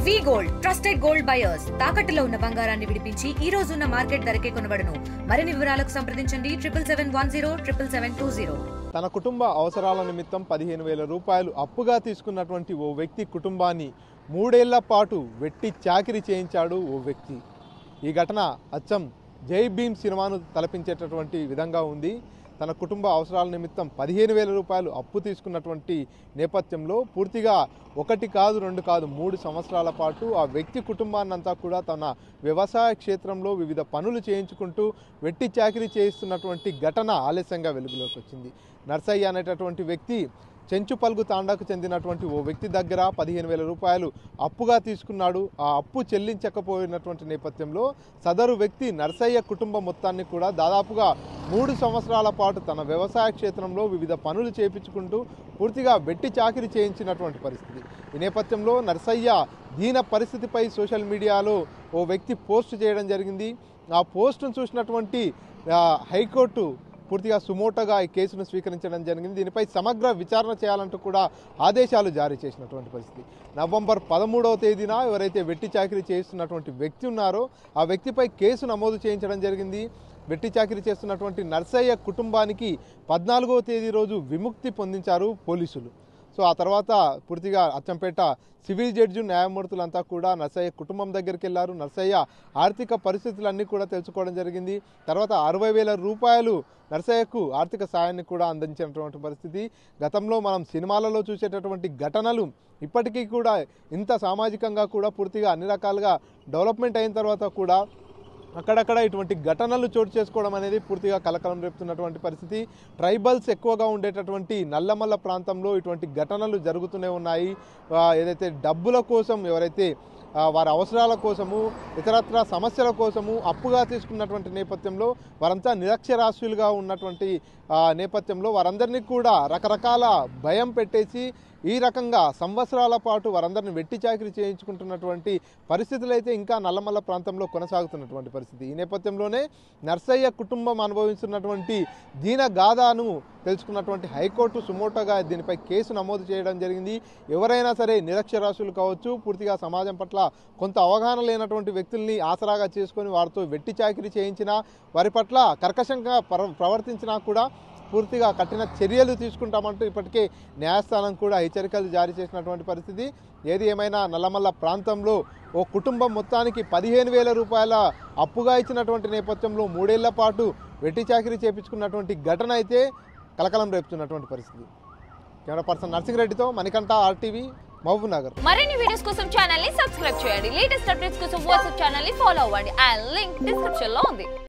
వి gold trusted gold buyers తాకట్టులో ఉన్న బంగారాన్ని విడిపించి ఈ రోజు ఉన్న మార్కెట్ ధరకే కొనబడును. మరిన్ని వివరాలకు సంప్రదించండి 77107720. తన కుటుంబ అవసరాల నిమిత్తం 15,000 రూపాయలు అప్పుగా తీసుకున్నటువంటి ఓ వ్యక్తి కుటుంబాన్ని 3 ఏళ్ల పాటు వెట్టి చాకిరీ చేయించాడు ఓ వ్యక్తి. ఈ ఘటన అచ్చం జై భీమ్ సినిమాను తలపించేటటువంటి విధంగా ఉంది. తన కుటుంబ అవసరాల నిమిత్తం 15,000 రూపాయలు అప్పు తీసుకున్నటువంటి నేపథ్యంలో పూర్తిగా 1 కాదు 2 కాదు 3 సంవత్సరాల పాటు ఆ వ్యక్తి కుటుంబాన్నంతా కూడా తన వ్యవసాయ క్షేత్రంలో వివిధ పనులు చేయించుకుంటూ వెట్టి చాకిరీ చేయిస్తున్నటువంటి ఘటన ఆలస్యంగా వెలుగులోకి వచ్చింది. నర్సయ్య అనేటటువంటి వ్యక్తి చెంచుపల్గు తాండాకు చెందినటువంటి ఓ వ్యక్తి దగ్గర 15,000 రూపాయలు అప్పుగా తీసుకున్నాడు. ఆ అప్పు చెల్లించకపోయినటువంటి నేపథ్యంలో సదరు వ్యక్తి నర్సయ్య కుటుంబం మొత్తాన్ని కూడా దాదాపుగా 3 సంవత్సరాల పాటు తన వ్యవసాయ క్షేత్రంలో వివిధ పనులు చేయించుకుంటూ పూర్తిగా వెట్టి చాకిరీ చేయించినటువంటి పరిస్థితి. ఈ నేపథ్యంలో నర్సయ్య దీన పరిస్థితిపై సోషల్ మీడియాలో ఓ వ్యక్తి పోస్ట్ చేయడం జరిగింది. ఆ పోస్టును చూసినటువంటి హైకోర్టు పూర్తిగా సుమోటోగా ఈ కేసును స్వీకరించడం జరిగింది. దీనిపై సమగ్ర విచారణ చేయాలంటూ కూడా ఆదేశాలు జారీ చేసినటువంటి పరిస్థితి. నవంబర్ 13వ తేదీన ఎవరైతే వెట్టి చాకిరీ చేస్తున్నటువంటి వ్యక్తి ఉన్నారో ఆ వ్యక్తిపై కేసు నమోదు చేయించడం జరిగింది. వెట్టి చాకిరీ చేస్తున్నటువంటి నర్సయ్య కుటుంబానికి 14వ తేదీ రోజు విముక్తి పొందించారు పోలీసులు. సో ఆ తర్వాత పూర్తిగా అచ్చంపేట సివిల్ జడ్జి న్యాయమూర్తులంతా కూడా నర్సయ్య కుటుంబం దగ్గరికి వెళ్ళారు. నర్సయ్య ఆర్థిక పరిస్థితులన్నీ కూడా తెలుసుకోవడం జరిగింది. తర్వాత 60,000 రూపాయలు నర్సయ్యకు ఆర్థిక సాయాన్ని కూడా అందించినటువంటి పరిస్థితి. గతంలో మనం సినిమాలలో చూసేటటువంటి ఘటనలు ఇప్పటికీ కూడా ఇంత సామాజికంగా కూడా పూర్తిగా అన్ని రకాలుగా డెవలప్మెంట్ అయిన తర్వాత కూడా అక్కడక్కడ ఇటువంటి ఘటనలు చోటు చేసుకోవడం అనేది పూర్తిగా కలకలం రేపుతున్నటువంటి పరిస్థితి. ట్రైబల్స్ ఎక్కువగా ఉండేటటువంటి నల్లమల్ల ప్రాంతంలో ఇటువంటి ఘటనలు జరుగుతూనే ఉన్నాయి. ఏదైతే డబ్బుల కోసం ఎవరైతే వారి అవసరాల కోసము ఇతరత్ర సమస్యల కోసము అప్పుగా తీసుకున్నటువంటి నేపథ్యంలో వారంతా నిరక్షరాస్యులుగా ఉన్నటువంటి నేపథ్యంలో వారందరినీ కూడా రకరకాల భయం పెట్టేసి ఈ రకంగా సంవత్సరాల పాటు వారందరిని వెట్టి చాకిరీ చేయించుకుంటున్నటువంటి పరిస్థితులు అయితే ఇంకా నల్లమల్ల ప్రాంతంలో కొనసాగుతున్నటువంటి పరిస్థితి. ఈ నేపథ్యంలోనే నర్సయ్య కుటుంబం అనుభవిస్తున్నటువంటి దీన గాథను తెలుసుకున్నటువంటి హైకోర్టు సుమోటోగా దీనిపై కేసు నమోదు చేయడం జరిగింది. ఎవరైనా సరే నిరక్షరాస్యులు కావచ్చు, పూర్తిగా సమాజం పట్ల కొంత అవగాహన లేనటువంటి వ్యక్తుల్ని ఆసరాగా చేసుకొని వారితో వెట్టి చాకిరీ చేయించినా వారి పట్ల కర్కశంగా ప్రవర్తించినా కూడా పూర్తిగా కఠిన చర్యలు తీసుకుంటామంటూ ఇప్పటికే న్యాయస్థానం కూడా హెచ్చరికలు జారీ చేసినటువంటి పరిస్థితి. ఏది ఏమైనా నల్లమల్ల ప్రాంతంలో ఓ కుటుంబం మొత్తానికి 15,000 రూపాయల అప్పుగా ఇచ్చినటువంటి నేపథ్యంలో 3 ఏళ్ల పాటు వెట్టి చాకిరీ చేయించుకున్నటువంటి ఘటన అయితే కలకలం రేపుతున్నటువంటి పరిస్థితి. కెమెరా పర్సన్ నర్సింగ్రెడ్డితో మణికంఠ, RTV, మహబూబ్ నగర్. మరిన్ని వీడియోస్ కోసం ఛానల్ ని సబ్స్క్రైబ్ చేయండి. లేటెస్ట్ అప్డేట్స్ కోసం వాట్సాప్ ఛానల్ ని ఫాలో అవ్వండి. ఆ లింక్ డిస్క్రిప్షన్ లో ఉంది.